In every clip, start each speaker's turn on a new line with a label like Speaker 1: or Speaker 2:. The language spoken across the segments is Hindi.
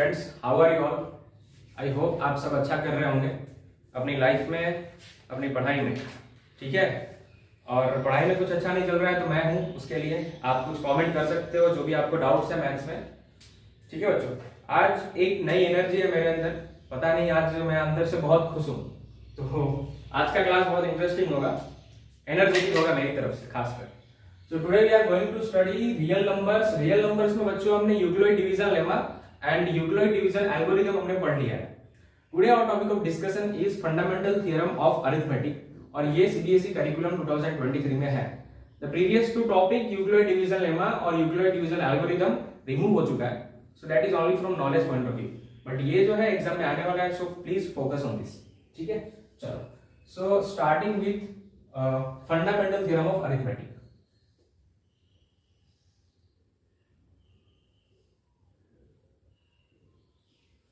Speaker 1: Friends, how are you all. I hope आप सब अच्छा कर रहे होंगे अपनी लाइफ में, अपनी पढ़ाई में। ठीक है, और पढ़ाई में कुछ अच्छा नहीं चल रहा है तो मैं हूँ उसके लिए। आप कुछ कमेंट कर सकते हो जो भी आपको डाउट्स है मैथ्स में। ठीक है बच्चों, आज एक नई एनर्जी है मेरे अंदर, पता नहीं आज मैं अंदर से बहुत खुश हूँ। तो आज का क्लास बहुत इंटरेस्टिंग होगा, एनर्जेटिक होगा मेरी तरफ से खासकर। So today we are going to study real numbers। Real numbers में बच्चों हमने Euclid division lemma and Euclid division algorithm हमने पढ़ लिया है। Today our topic of discussion is fundamental theorem of arithmetic और ये सीबीएसई करिकुलम 2023 में है। The previous two topic Euclid division lemma और यूक्लिड डिवीजन एल्गोरिथम रिमूव हो चुका है, so that is only from knowledge point of view. But ये जो है एग्जाम में आने वाला है, so please focus on this. ठीक है, चलो। So starting with fundamental theorem of arithmetic.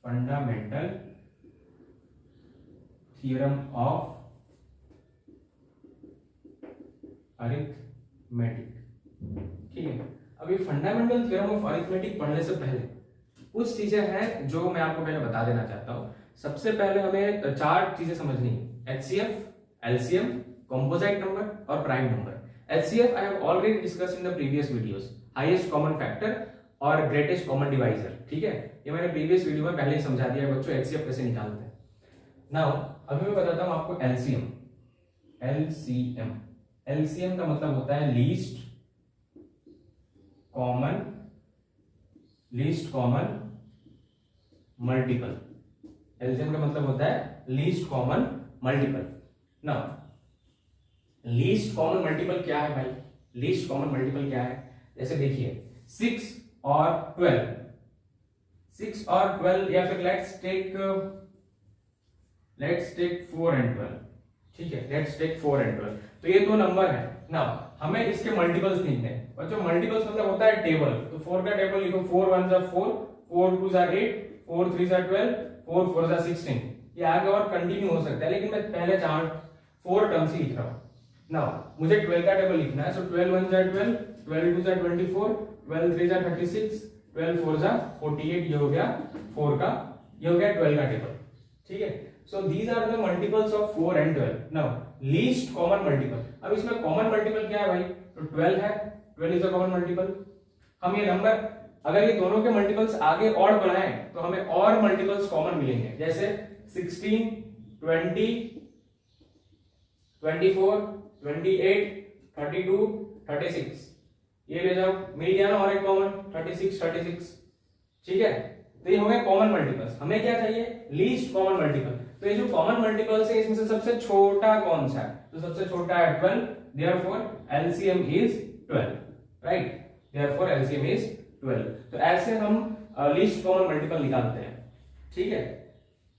Speaker 1: Fundamental theorem of arithmetic. ठीक है, अभी फंडामेंटल थ्योरम ऑफ अरिथमेटिक पढ़ने से पहले कुछ चीजें हैं जो मैं आपको पहले बता देना चाहता हूं। सबसे पहले हमें चार चीजें समझनी है: एचसीएफ, एलसीएम, कंपोजिट नंबर और prime number. HCF I have already discussed in the previous videos, highest common factor और ग्रेटेस्ट कॉमन डिवाइजर। ठीक है, ये मैंने प्रीवियस वीडियो में पहले ही समझा दिया है बच्चों, एचसीएफ कैसे निकालते हैं। नाउ अभी मैं बताता हूं आपको एलसीएम। एलसीएम एलसीएम का मतलब होता है लीस्ट कॉमन मल्टीपल। एलसीएम का मतलब होता है least common multiple. Now least common multiple क्या है भाई? लीस्ट कॉमन मल्टीपल क्या है? जैसे देखिए 6 और 12, 6 और 12, या फिर लेट्स टेक 4 एंड 12। ठीक है, लेट्स टेक 4 एंड 12। तो ये दो नंबर है ना, हमें इसके मल्टीपल्स देखने हैं बच्चों। मल्टीपल्स मतलब होता है टेबल। तो 4 का टेबल लिखो, 4 1 जा 4, 4 2 जा 8, 4 3 जा 12, 4 4 जा 16। ये आगे और कंटिन्यू हो सकता है, लेकिन मैं पहले 4 टर्म्स ही लिख रहा हूं ना। मुझे 12 का टेबल लिखना है, सो 12 1 जा 12, 12 2 जा 24, 12 3 जा 36, 12 4 जा 48। ये हो गया 4 का, ये हो गया 12 का टेबल। ठीक है, so these are the multiples of 4 and 12। Now least common multiple. अब इसमें कॉमन मल्टीपल क्या है भाई? तो 12 है, 12 इज अ कॉमन मल्टीपल। हम ये नंबर, अगर ये दोनों के मल्टीपल्स आगे और बढ़ाएं तो हमें और मल्टीपल्स कॉमन मिलेंगे। जैसे 16, 20, 24, 28, 32, 36। ये ले जाओ, मिल गया ना और एक कॉमन 36, 36। ठीक है, तो ये हो गए कॉमन मल्टीपल्स। हमें क्या चाहिए? Least common multiple. तो ये जो कॉमन मल्टीपल्स है इसमें से सबसे छोटा कौन सा है? तो सबसे छोटा है 12, therefore LCM is 12, right? Therefore LCM is 12। तो ऐसे हम लीस्ट कॉमन मल्टीपल निकालते हैं। ठीक है,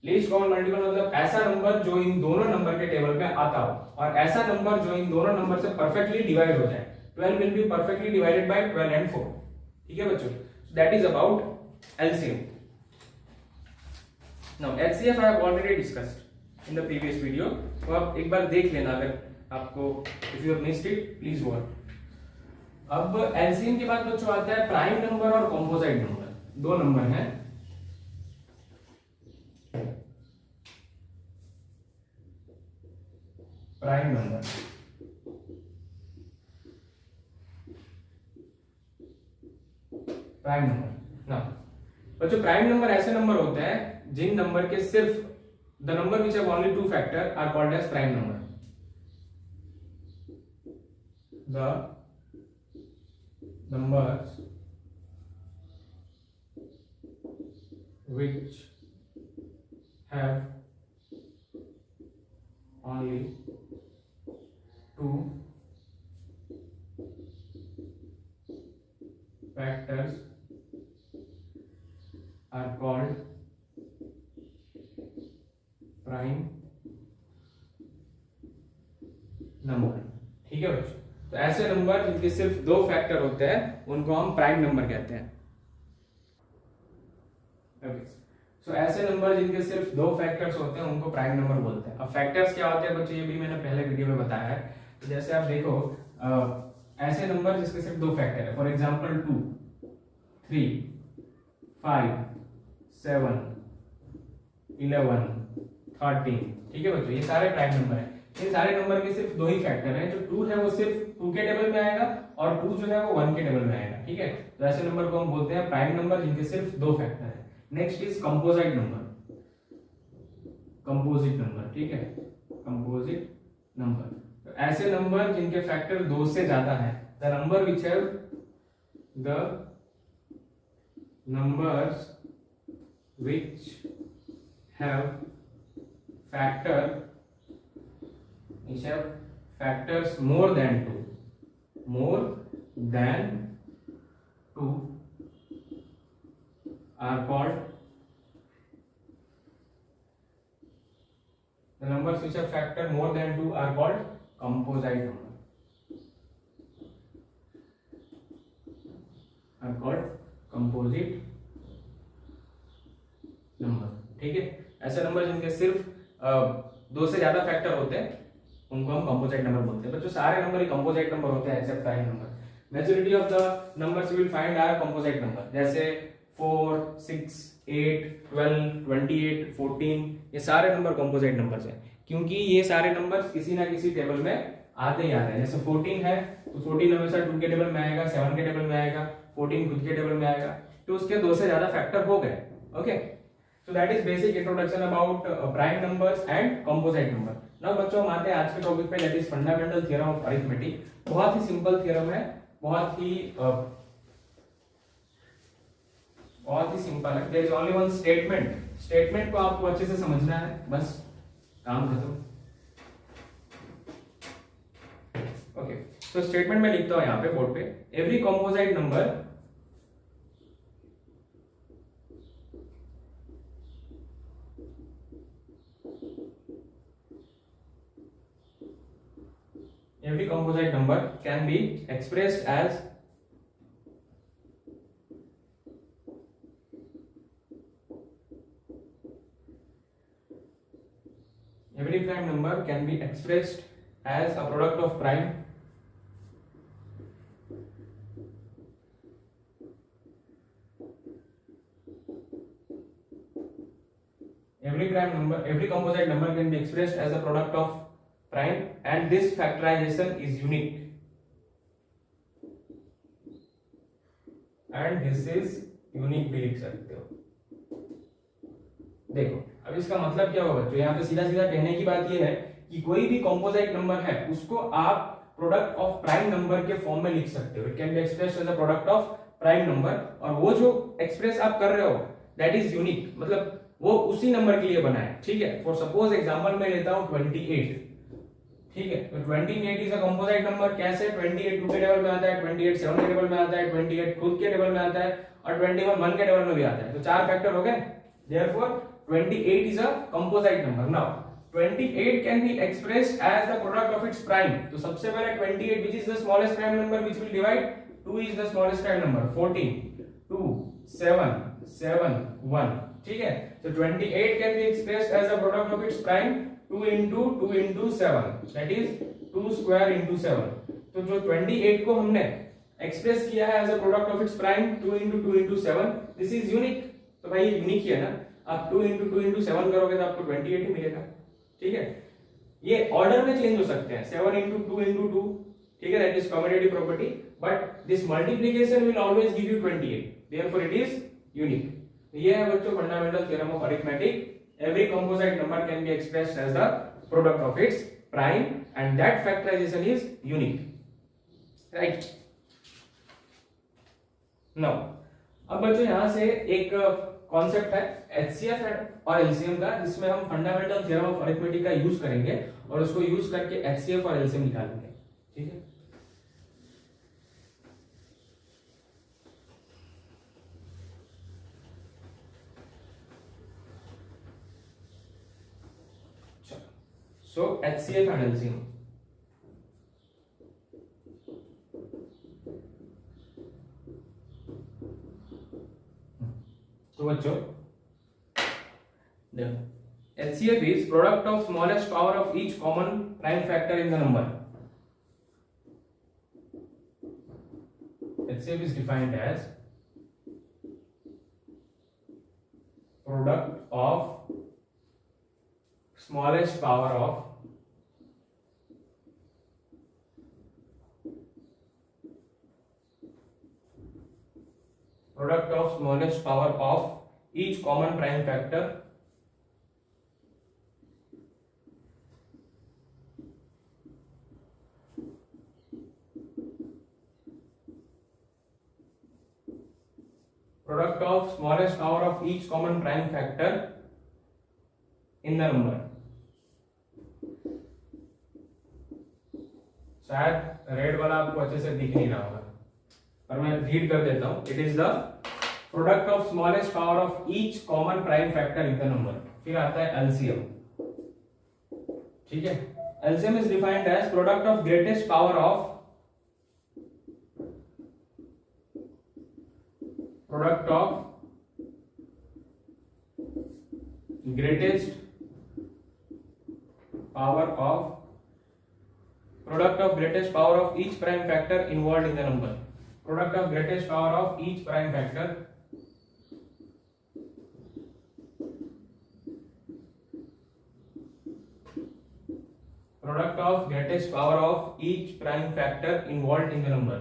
Speaker 1: लीस्ट कॉमन मल्टीपल मतलब ऐसा नंबर जो इन दोनों नंबर के टेबल में आता हो, और ऐसा नंबर जो इन दोनों नंबर से परफेक्टली डिवाइड हो जाए। 12 will be perfectly divided by 12 and 4। ठीक है बच्चों, so that is about LCM। Now HCF I have already discussed in the previous video, तो आप एक बार देख लेना अगर आपको, if you have missed it please watch। अब LCM के बाद बच्चों आता है प्राइम नंबर और कंपोजिट नंबर। दो नंबर हैं, प्राइम नंबर प्राइम नंबर ना बच्चों। प्राइम नंबर ऐसे नंबर होते हैं जिन नंबर के सिर्फ the number which have only 2 factor are called as prime number. The numbers which have only 2 factors are called prime number। ठीक है बच्चों, तो ऐसे नंबर जिनके सिर्फ 2 फैक्टर होते हैं उनको हम प्राइम नंबर कहते हैं। सो ऐसे नंबर जिनके सिर्फ 2 फैक्टर्स होते हैं उनको प्राइम नंबर बोलते हैं। अब फैक्टर्स क्या होते हैं बच्चों, ये भी मैंने पहले वीडियो में बताया है। तो जैसे आप देखो ऐसे नंबर जिसके सिर्फ 2 फैक्टर है, फॉर एग्जांपल 2, 3, 5, 7, 11, 13। ठीक है बच्चों, ये सारे प्राइम नंबर है। इन सारे नंबर के सिर्फ दो ही फैक्टर हैं, जो 2 है वो सिर्फ 2 के टेबल में आएगा और 2 जो है वो 1 के टेबल में आएगा। ठीक है, तो ऐसे नंबर को हम बोलते हैं प्राइम नंबर जिनके सिर्फ दो फैक्टर है। Next is composite number, composite number. ठीक है, कंपोजिट नंबर, तो ऐसे नंबर जिनके फैक्टर 2 से ज्यादा है, the number which have the numbers which have factors more than 2 are called, the numbers which have factor more than 2 are called composite number, are called composite number। ठीक है, ऐसे नंबर जिनके सिर्फ 2 से ज्यादा फैक्टर होते हैं उनको हम कंपोजिट नंबर बोलते हैं। बच्चों सारे नंबर ही कंपोजिट नंबर होते हैं except prime number. Majority of the numbers you will find are composite number, जैसे 4, 6, 8, 12, 28, 14, ये सारे नंबर कंपोजिट नंबर्स हैं, क्योंकि ये सारे नंबर्स किसी ना किसी टेबल में आते ही आते हैं। जैसे 14 है तो 14 हमेशा 2 के टेबल में आएगा, 7 के टेबल में आएगा, 14 खुद के टेबल में आएगा, तो उसके 2 से ज्यादा फैक्टर हो गए। Okay, so that is basic introduction about prime numbers and composite number. Now बच्चों हम आते हैं आज के टॉपिक पे, that is fundamental theorem of arithmetic. बहुत ही सिंपल थ्योरम है, बहुत ही सिंपल है। There is only one statement, statement को आपको अच्छे से समझना है, बस काम खत्म। ओके, तो स्टेटमेंट में लिखता हूं यहां पे बोर्ड पे, every composite number can be expressed as every prime number can be expressed as a product of prime every composite number can be expressed as a product of prime and this factorization is unique and this is unique भी लिख सकते हो। देखो अब इसका मतलब क्या होगा बच्चों, यहाँ पे सीधा सीधा कहने की बात ये है कि कोई भी कंपोजिट नंबर है उसको आप प्रोडक्ट ऑफ प्राइम नंबर के फॉर्म में लिख सकते हो। It can be expressed as a product of prime number, और वो जो एक्सप्रेस आप कर रहे हो दैट इज यूनिक, मतलब वो उसी नंबर के लिए बना है। ठीक है, फॉर सपोज एग्जांपल मैं लेता हूं 28। ठीक है, तो 28 इज अ कंपोजिट नंबर। कैसे? 28 2 के टेबल में आता है, 28 7 के टेबल में आता है, 28 खुद के टेबल में आता है और 21 1 के टेबल में भी आता है, तो 4 फैक्टर हो गए। Therefore 28 is a composite number. Now 28 can be expressed as the product of its prime. तो सबसे पहले 28 which is the smallest prime number which will divide, 2 is the smallest prime number, 14 2 7 7 1। ठीक है, तो 28 can be expressed as a product of its prime 2 into 7, that is 2 square into 7। तो जो 28 को हमने एक्सप्रेस किया है as a product of its prime 2 into 7, this is unique. तो भाई यूनिक ही है ना, आप 2 into 7 करोगे तो आपको 28 ही मिलेगा। ठीक है, ये ऑर्डर में चेंज हो सकते हैं, 7 into 2 into 2, ठीक है, that is commutative property, but this multiplication will always give you 28, therefore it is unique. ये है बच्चों fundamental theorem of arithmetic. Every composite number can be expressed as the product of its prime and that factorization is unique, right? Now अब बच्चों यहां से एक कॉन्सेप्ट है HCF और LCM का, जिसमें हम फंडामेंटल थ्योरम ऑफ अरिथमेटिक का यूज करेंगे और उसको यूज करके HCF और LCM निकालेंगे। ठीक है, so HCF and LCM। तो बच्चों HCF is product of smallest power of each common prime factor in the number। HCF is defined as product of smallest power of smallest power of each common prime factor in the number. शायद रेड वाला आपको अच्छे से दिख नहीं रहा होगा, पर मैं रीड कर देता हूं. It is the product of smallest power of each common prime factor in the number. फिर आता है एलसीएम. ठीक है, LCM is defined as product of greatest power of greatest power of each prime factor involved in the number. Product of greatest power of each prime factor involved in the number.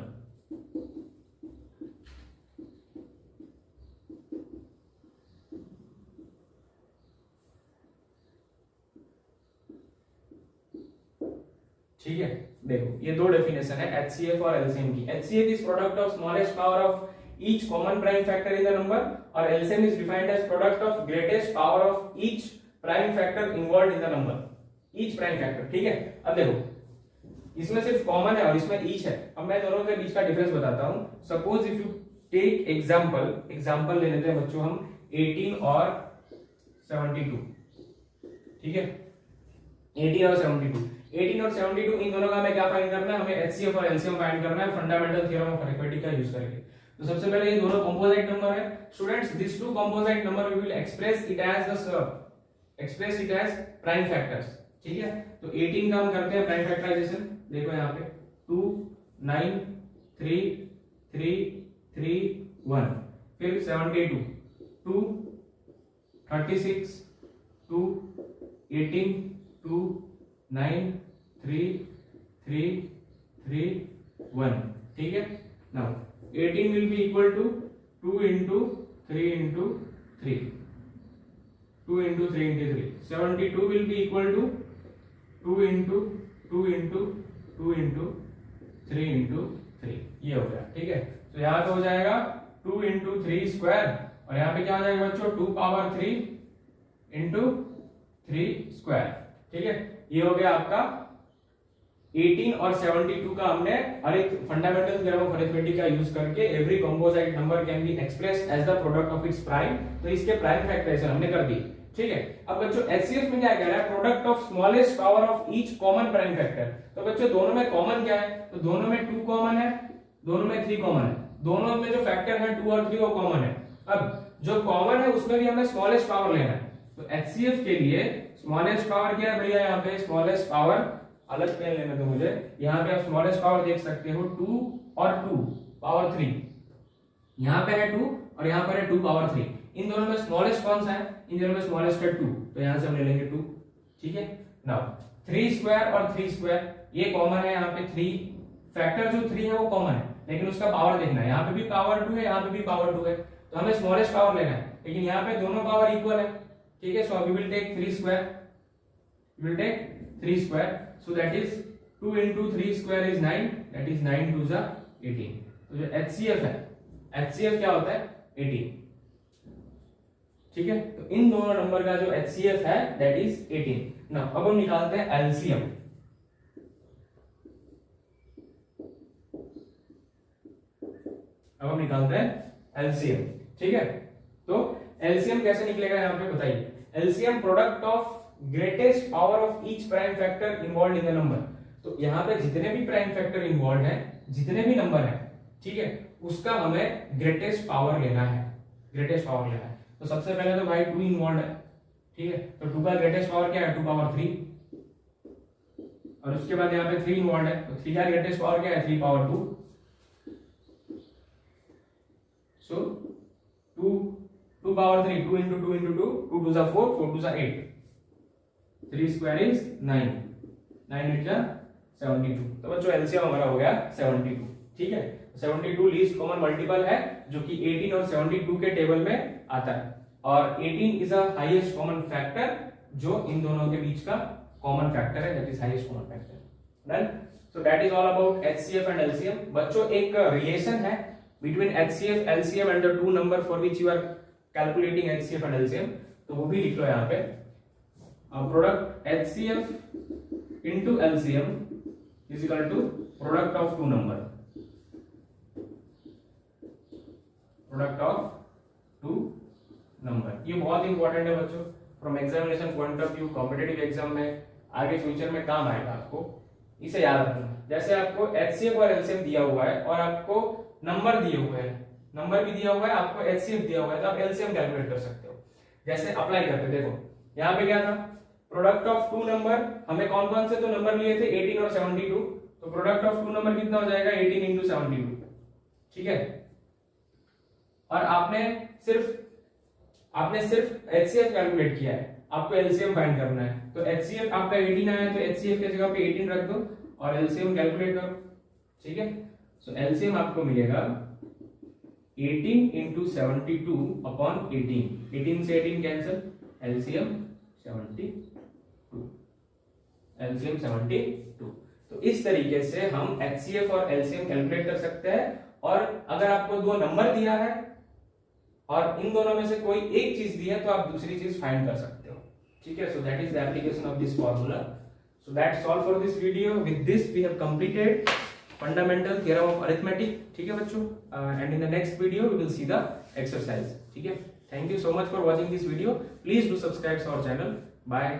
Speaker 1: ठीक है, देखो ये दो डेफिनेशन है HCF और LCM की. HCF is product of smallest power of each common prime factor in the number और LCM is defined as product of greatest power of each prime factor involved in the number. Each prime factor. ठीक है, अब देखो इसमें सिर्फ कॉमन है और इसमें ईच है. अब मैं दोनों के बीच का डिफरेंस बताता हूं. Suppose if you take example ले लेते हैं बच्चों हम 18 और 72. ठीक है, 18 और 72 इन दोनों का हमें क्या फाइंड करना है? हमें HCF और LCM फाइंड करना है फंडामेंटल थ्योरम ऑफ अरिथमेटिक का यूज करके. तो सबसे पहले ये दोनों कंपोजिट नंबर है students. This two composite number we will express it as prime factors. ठीक है, तो 18 का हम करते हैं प्राइम फैक्टराइजेशन. देखो यहाँ पे 2 9 3 3 3 1. फिर 72 2 36 2 18 2 9 3 3 3 1. ठीक है, now 18 will be equal to 2 into 3 into 3. 2 into 3 into 3. 72 will be equal to 2 into 2 into 2 into 3 into 3. ये हो गया. ठीक है, तो यहाँ पे हो जाएगा 2 into 3 स्क्वायर और यहाँ पे क्या हो जाएगा बच्चों 2 power 3 into 3 स्क्वायर. ठीक है, ये हो गया आपका 18 और 72 का हमने फंडामेंटल थ्योरम ऑफ अरिथमेटिक का यूज करके every composite number can be expressed as the product of its prime. तो इसके प्राइम फैक्टराइजेशन हमने कर दी. ठीक है, अब बच्चों HCF में क्या कह रहा है? Product of smallest power of each common prime factor. तो बच्चों दोनों में कॉमन क्या है? तो दोनों में 2 कॉमन है, दोनों में 3 कॉमन है. दोनों में जो फैक्टर है 2 और 3 वो कॉमन है. अब जो कॉमन है उसमें भी हमें स्मॉलेस्ट पावर लेना है. तो HCF के लिए स्मॉलेस्ट पावर क्या है भैया? यहाँ पे स्मॉलेस्ट पावर, अलग पेन लेने दो मुझे. यहाँ पे आप स्मॉलेस्ट पावर देख सकते हो 2 और 2 पावर 3. यहाँ पे है 2 और यहाँ पर है 2 पावर 3. इन दोनों में स्मॉलेस्ट कौन सा है? इन दोनों में स्मॉलेस्ट है 2, तो यहाँ से हम ले लेंगे 2. ठीक है, नाउ 3 स्क्वायर और 3 स्क्वायर ये कॉमन है. यहाँ पे 3 फैक्टर जो 3 है वो कॉमन है, लेकिन उसका पावर देखना है. यहाँ पे भी पावर 2 है, यहाँ पे भी पावर 2 है, तो हमें स्मॉलेस्ट पावर लेना है. लेकिन यहाँ पे दोनों पावर इक्वल है. ठीक है, so we will take 3 square. We will take 3 square. So that is 2 into 3 square is 9. That is 9 to the 18. तो जो HCF है, HCF क्या होता है? 18. ठीक है, तो इन दोनों नंबर का जो HCF है that is 18. Now अब हम निकालते हैं LCM. अब हम निकालते हैं LCM. ठीक है, तो LCM कैसे निकलेगा यहाँ पे बताइए. LCM product of greatest power of each prime factor involved in the number. तो यहाँ पे जितने भी प्राइम फैक्टर इन्वॉल्वड है, जितने भी नंबर है, ठीक है, उसका हमें ग्रेटेस्ट पावर लेना है. ग्रेटेस्ट पावर लेना है. तो सबसे पहले तो भाई 2 इन्वॉल्वड है. ठीक है, तो 2 का ग्रेटेस्ट पावर क्या है? 2 पावर 3. और उसके बाद यहाँ पे 3 इन्वॉल्वड है, तो 3 का ग्रेटेस्ट पावर क्या है? 3 power 2. So 2 2 power 3, 2 into 2 into 2, 2 2 4, 4 2 8, 3 square is 9, 9 8 72। तो बच्चों एलसीएम हमारा हो गया 72। ठीक है, 72 लीस्ट कॉमन मल्टीपल है जो कि 18 और 72 के टेबल में आता है, और 18 is a highest common factor जो इन दोनों के बीच का कॉमन फैक्टर है, that is highest common factor. Done. So that is all about HCF and LCM. बच्चों एक रिलेशन है between HCF LCM and the two number for which you are calculating HCF and LCM, तो वो भी लिख लो यहाँ पे। Product HCF into LCM is equal to product of two number, product of two number. ये बहुत इंपॉर्टेंट है बच्चों from examination point of view, competitive exam में आगे फ्यूचर में काम आएगा आपको, इसे याद रखना। जैसे आपको एचसीएफ और एलसीएम दिया हुआ है और आपको नंबर दिए हुए हैं, नंबर भी दिया हुआ है, आपको एचसीएफ दिया हुआ है, तो आप एलसीएम कैलकुलेट कर सकते हो। जैसे अप्लाई करते, देखो यहाँ पे क्या था, प्रोडक्ट ऑफ टू नंबर, हमें कौन कौन से तो नंबर लिए थे 18 और 72, तो प्रोडक्ट ऑफ टू नंबर कितना हो जाएगा 18 इंटू 72। ठीक है, और आपने सिर्फ एचसीएफ कैलकुलेट किया है, आपको एलसीएम फाइंड करना है। तो एचसीएफ आपका 18 आया है तो एचसीएफ की जगह पे 18 रख दो और एलसीएम कैलकुलेट करो। ठीक है, सो एलसीएम आपको मिलेगा 18 इंटू 72 अपॉन 18, 18 से 18 कैंसिल, एलसीएम 72। तो इस तरीके से हम एचसीएफ और एलसीएम कैलकुलेट कर सकते हैं। और अगर आपको दो नंबर दिया है और इन दोनों में से कोई एक चीज दी है तो आप दूसरी चीज फाइंड कर सकते हो। ठीक है, so that is the application of this formula. So that's all for this video. With this we have completed fundamental theorem of arithmetic. ठीक है बच्चों, and in the next video we will see the exercise. ठीक है, thank you so much for watching this video. Please do subscribe our channel. Bye.